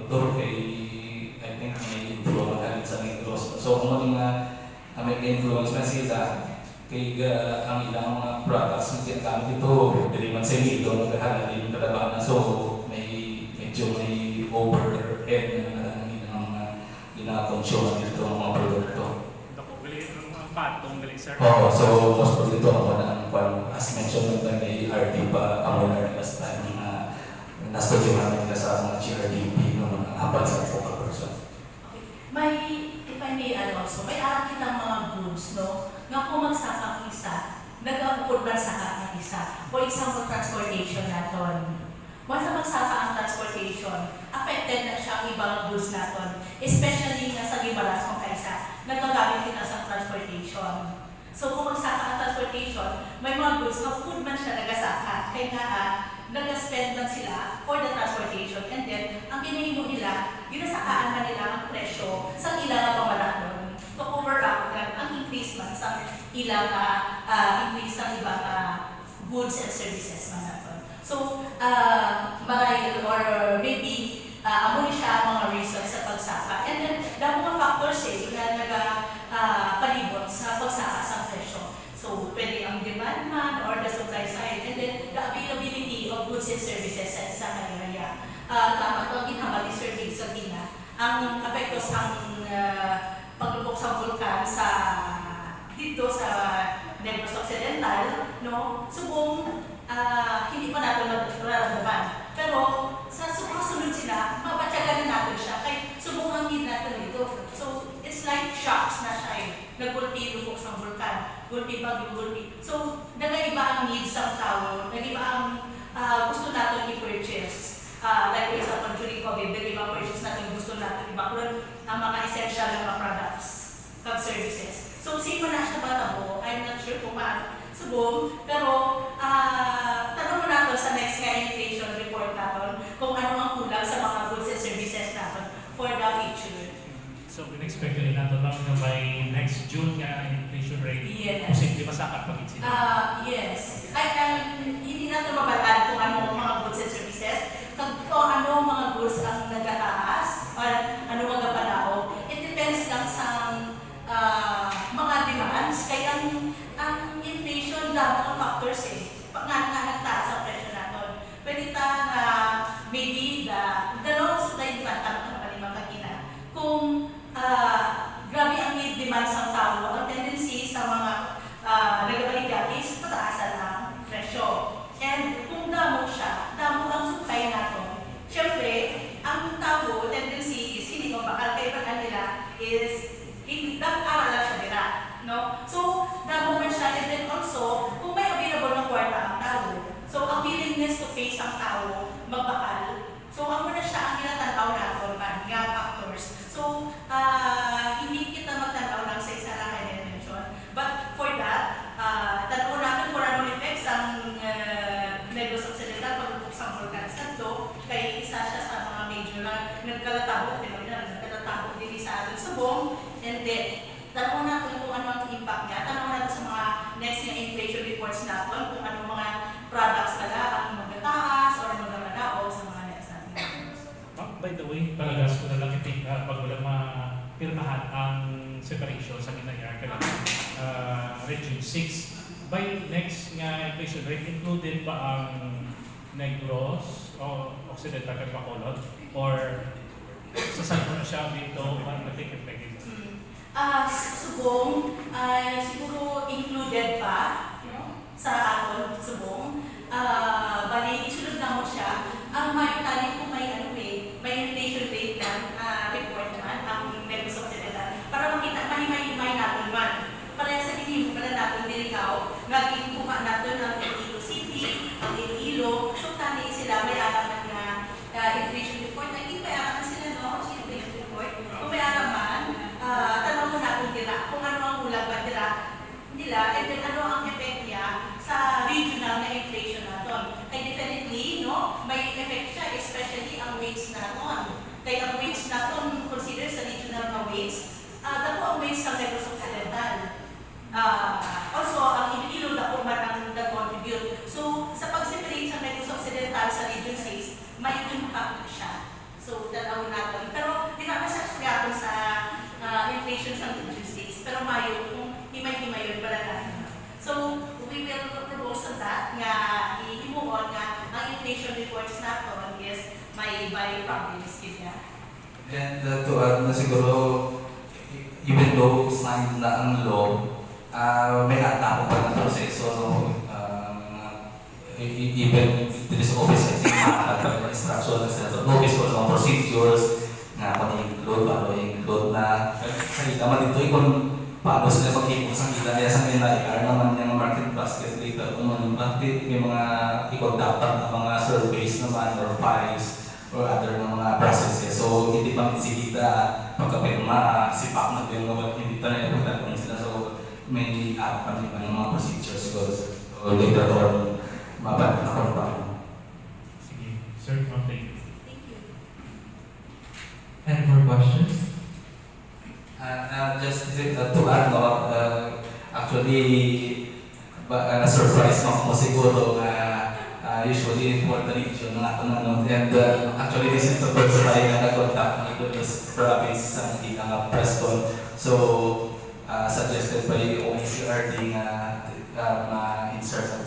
produktor kay I think may influence ka sa negros. So kung nga may influence man sila kay ang ilang mga products na ginagamit ito, dili man sa ito, naghahala din yung kalabanan. So medyo may overhead na ilang mga gina-consume dito ang mga produkto. Patong gali sir. Oo, so most probably ito ako na as mentioned na may RD pa ako na last time na na-studio namin sa mga GRDP no, mga habang sa focal person. Okay. May, if I may add also, may aral kitang mga goods, no? Nga kung magsaka ang isa, nag-upod man saka ang isa. For example, transportation natin. Once na magsaka ang transportation, affected na siya ang ibang goods natin. Especially nga sa gibalas kung kaisa, nagagamit kita sa transportation. So kung magsaka ang transportation, may mga goods na food man siya nagasaka. Kaya nga, nag-spend lang sila for the transportation. And then, ang kinahimo nila, ginasakaan man nila ang presyo sa ilang pamalaan to cover up ang increase man sa ilang increase ng ibang goods and services man natin. So, marahil or maybe amo siya mga reasons sa pagsaka. And then, dahil mga factors na nagpalibot sa pagsaka sa presyo. So, pwede ang demand man or the supply side. And then, the availability of goods and services sa isang area. Tama ito, ginhamal ni Sir Big Sabina. Ang apektos ang paglubog sa vulkan sa dito sa Negros Occidental, no? Subong hindi pa natin mararamdaman. Pero sa sumunod sila, mapatyagan na natin siya. Kaya subong ang need natin dito. So, it's like shocks na siya eh. Nagulpi lubog sa vulkan. Gulpi bagyo, gulpi. So, nag-iba ang needs ng tao. Nag-iba ang gusto natin i-purchase. Like for example, during COVID, nag-iba purchase natin gusto natin i-backload ang mga essential na mga products, services. So, same na siya ba tabo? I'm not sure kung paano subong. Pero, tanong mo natin sa next nga inflation report natin kung ano ang kulang sa mga goods and services natin for the future. So, in-expect rin natin lang na by next June nga inflation rate, Yes. posible masakat pagit sila. Yes. Hindi natin mabalaan kung ano mga goods and services, kung ano mga goods ang nagataas, or ano mga panahon. It depends lang sa mga demands. Kaya ang inflation dapat ang factors eh. Pag nga nagtaas ang presyo natin. Pwede maybe the law of supply and demand ang palimakagina. Kung grabe ang need demand sa tao, ang tendency sa mga nagabalik is pataasan ang presyo. And kung damo siya, damo ang supply natin. Siyempre, ang tao, tendency is hindi mabakal. Kaya pag nila is nag-aral lang siya nila. No? So, damo man siya. And then also, kung may available na kwarta ang tao, so ang willingness to face ang tao, magbakal. So, ang muna siya ang ginatanaw natin, nga factors. So, hindi kita magtanaw lang sa isa lang na dimension. But for that, tanaw natin kung anong effects ang Negros Occidental paglubog sa vulkan Santo, kaya isa siya sa mga major na nagkalatabo, nagkalatabo din sa ating subong. And then, tanaw natin kung ano ang impact niya. Tanaw natin sa mga next na inflation reports natin, kung ano mga products nila ang magataas or magagalaw sa mga next natin. By the way, palagas ko na lang itik pag wala mapirmahan ang separation sa Ginaya kaya Region 6. By next nga inflation rate, included pa ang Negros o Occidental kag Bacolod or sa saan na siya dito mag-take effect? Subong, siguro included pa sa aton subong. Bali, isunod na mo siya. Ang mayutali kung may may inflation rate na report naman, ang Negros Occidental, para makita, mahimay natin man. Para sa dinimo pala natin dirikaw, naging kuha natin ang Iloilo City, ang Iloilo, so tani sila may alaman na inflation report. Naging may alaman sila, no? Inflation report. Kung may alaman, tanong mo natin dira, kung ano ang ulag ba dira nila, and then ano ang effect niya sa regional na inflation natin. Kaya definitely, no, may effect siya, especially ang weights natin. Kaya ang weights natin, consider sa regional na weights, dako ang weights sa Negros Occidental. Also, ang Iloilo dako man ang nag-contribute. So, sa pag-separate sa Negros Occidental sa Region 6, may impact siya. So, tatawin natin Pero mayo, kung himay-himay yun pala natin. So, we will propose on that nga ihimuon nga ang inflation reports natin is may by province kanya. And to add na siguro, even though signed na ang law, may atako pa ng proseso. So, even there is office, I think, pa ng instruction ng Senator Lopez for some procedures nga kung i-include, paano i-include na salita man dito, kung paano sila mag-ipon sa kita nila sa NIR naman yung market basket later kung bakit may mga i-conductan na mga surveys naman or files or other na mga processes. So, hindi pa kita pagkapirma, sipak na yung mga hindi pa na ipagdagong sila. So, may pa rin pa yung mga procedures siguro. So, later on, mabat na kung paano. Sige, sir, thank you. Thank you. Any more questions? Just to add, no, actually, na-surprise mo siguro usually for the region na ano, and actually this is the first time na nag-contact ng Ilocos province sa kita nga press con. So, suggested by OECRD nga insert